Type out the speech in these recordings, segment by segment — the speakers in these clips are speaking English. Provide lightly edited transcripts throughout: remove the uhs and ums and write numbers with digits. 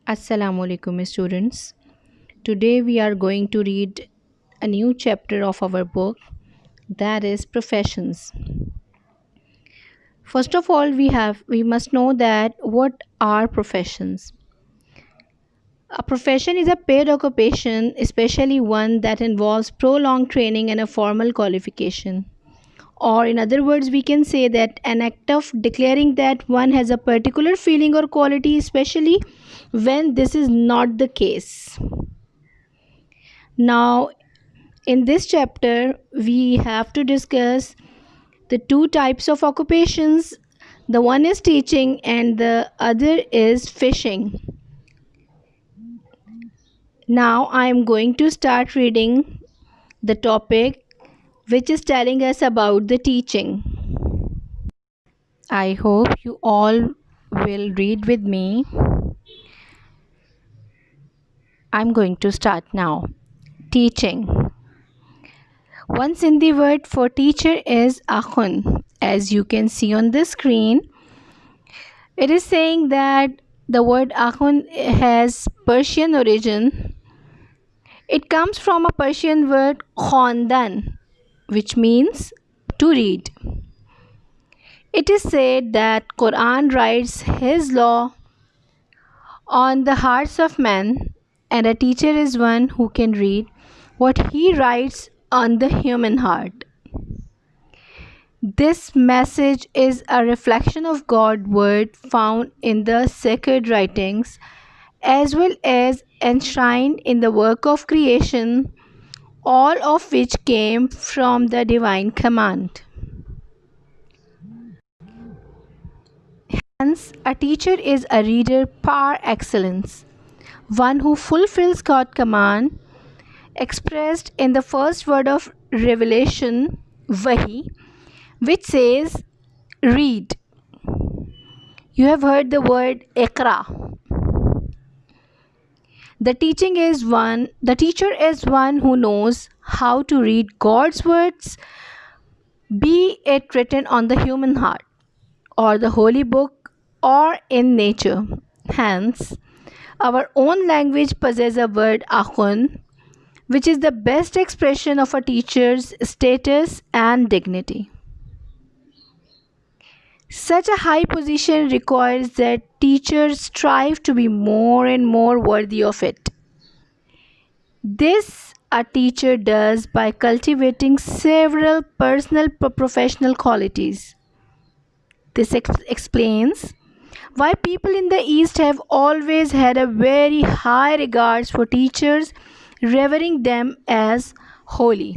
Assalamu alaikum students. Today we are going to read a new chapter of our book, that is professions. First of all, we must know that what are professions. A profession is a paid occupation, especially one that involves prolonged training and a formal qualification. Or in other words, we can say that an act of declaring that one has a particular feeling or quality, especially when this is not the case. Now, in this chapter, we have to discuss the two types of occupations. The one is teaching, and the other is fishing. Now, I am going to start reading the topic which is telling us about the teaching. I hope you all will read with me. I'm going to start now. Teaching. One Sindhi word for teacher is akhun. As you can see on the screen, it is saying that the word akhun has Persian origin. It comes from a Persian word khondan, which means to read. It is said that Quran writes his law on the hearts of men, and a teacher is one who can read what he writes on the human heart. This message is a reflection of God's word found in the sacred writings as well as enshrined in the work of creation, all of which came from the divine command. Hence, a teacher is a reader par excellence, one who fulfills God's command expressed in the first word of revelation, Wahi, which says, read. You have heard the word Iqra. The teacher is one who knows how to read God's words, be it written on the human heart, or the holy book, or in nature. Hence, our own language possesses a word akhun, which is the best expression of a teacher's status and dignity. Such a high position requires that teachers strive to be more and more worthy of it. This a teacher does by cultivating several personal professional qualities. This explains why people in the East have always had a very high regards for teachers, revering them as holy.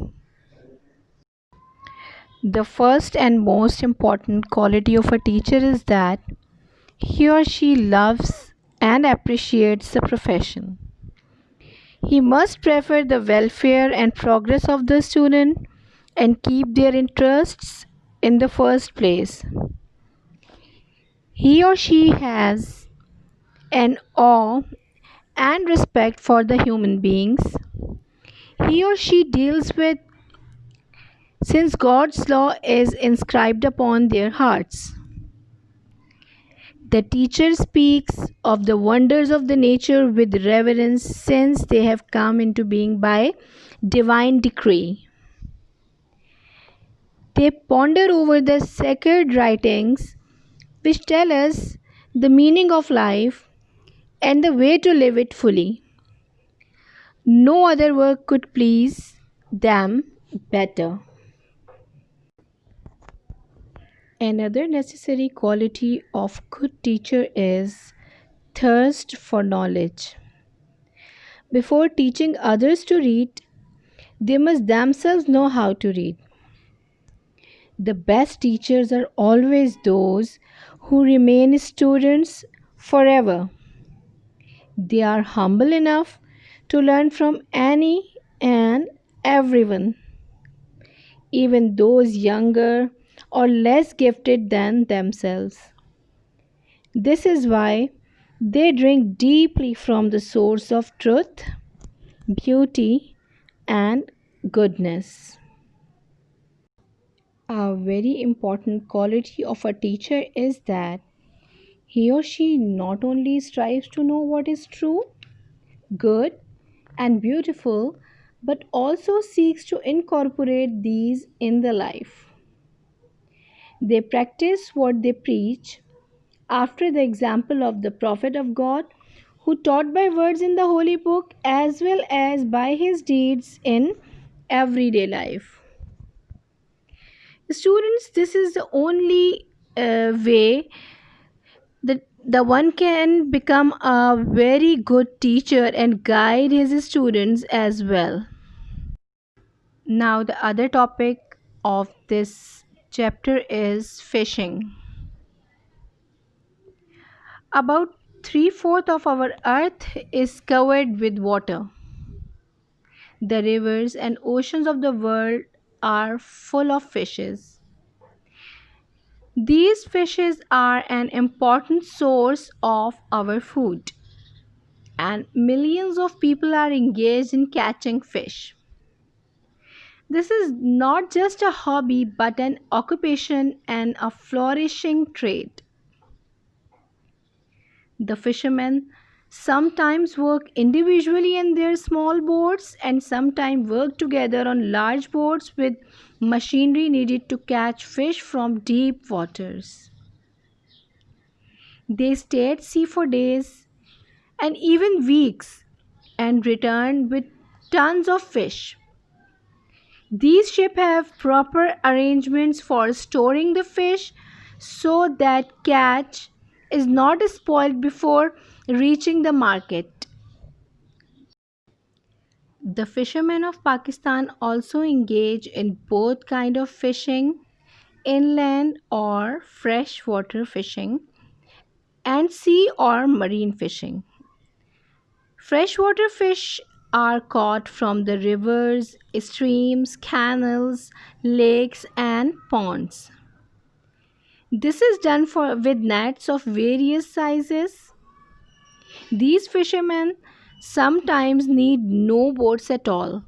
The first and most important quality of a teacher is that he or she loves and appreciates the profession. He must prefer the welfare and progress of the student and keep their interests in the first place. He or she has an awe and respect for the human beings he or she deals with, since God's law is inscribed upon their hearts. The teacher speaks of the wonders of the nature with reverence, since they have come into being by divine decree. They ponder over the sacred writings which tell us the meaning of life and the way to live it fully. No other work could please them better. Another necessary quality of good teacher is thirst for knowledge. Before teaching others to read, they must themselves know how to read. The best teachers are always those who remain students forever. They are humble enough to learn from any and everyone, even those younger or less gifted than themselves. This is why they drink deeply from the source of truth, beauty, and goodness. A very important quality of a teacher is that he or she not only strives to know what is true, good, and beautiful, but also seeks to incorporate these in their life. They practice what they preach after the example of the prophet of God, who taught by words in the holy book as well as by his deeds in everyday life. Students, this is the only way that the one can become a very good teacher and guide his students as well. Now, the other topic of this chapter is fishing. About three-fourths of our earth is covered with water. The rivers and oceans of the world are full of fishes. These fishes are an important source of our food, and millions of people are engaged in catching fish. This is not just a hobby but an occupation and a flourishing trade. The fishermen sometimes work individually in their small boats and sometimes work together on large boats with machinery needed to catch fish from deep waters. They stay at sea for days and even weeks and return with tons of fish. These ships have proper arrangements for storing the fish so that catch is not spoiled before reaching the market. The fishermen of Pakistan also engage in both kind of fishing, inland or freshwater fishing, and sea or marine fishing. Freshwater fish are caught from the rivers, streams, canals, lakes, and ponds. This is done with nets of various sizes. These fishermen sometimes need no boats at all.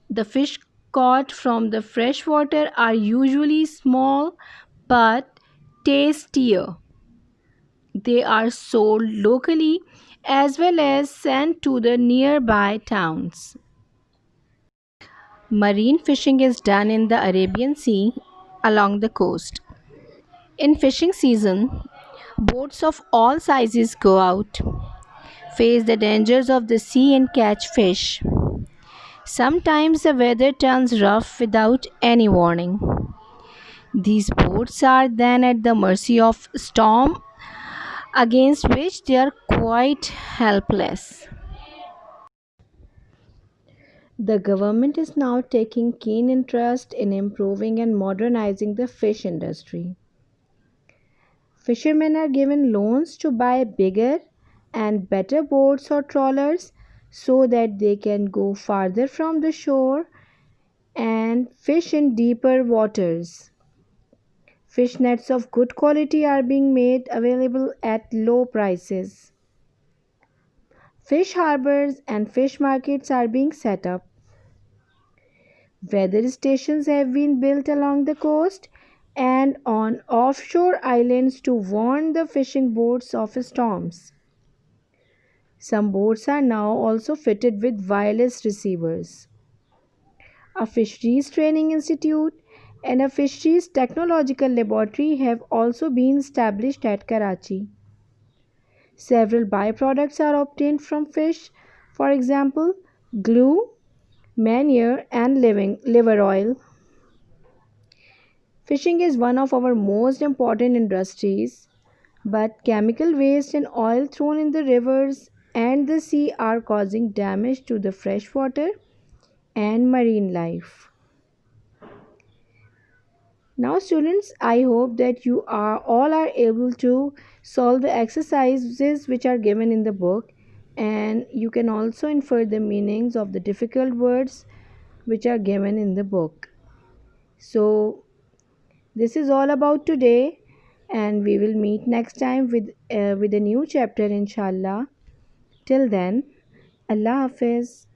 The fish caught from the freshwater are usually small but tastier. They are sold locally as well as sent to the nearby towns. Marine fishing is done in the Arabian Sea along the coast. In fishing season, boats of all sizes go out, face the dangers of the sea, and catch fish. Sometimes the weather turns rough without any warning. These boats are then at the mercy of storm against which they are quite helpless. The government is now taking keen interest in improving and modernizing the fish industry. Fishermen are given loans to buy bigger and better boats or trawlers so that they can go farther from the shore and fish in deeper waters. Fish nets of good quality are being made available at low prices. Fish harbors and fish markets are being set up. Weather stations have been built along the coast and on offshore islands to warn the fishing boats of storms. Some boats are now also fitted with wireless receivers. A fisheries training institute and a fisheries technological laboratory have also been established at Karachi. Several byproducts are obtained from fish, for example, glue, manure, and liver oil. Fishing is one of our most important industries, but chemical waste and oil thrown in the rivers and the sea are causing damage to the freshwater and marine life. Now, students, I hope that you are all are able to solve the exercises which are given in the book, and you can also infer the meanings of the difficult words which are given in the book. So, this is all about today, and we will meet next time with a new chapter, inshallah. Till then, Allah Hafiz.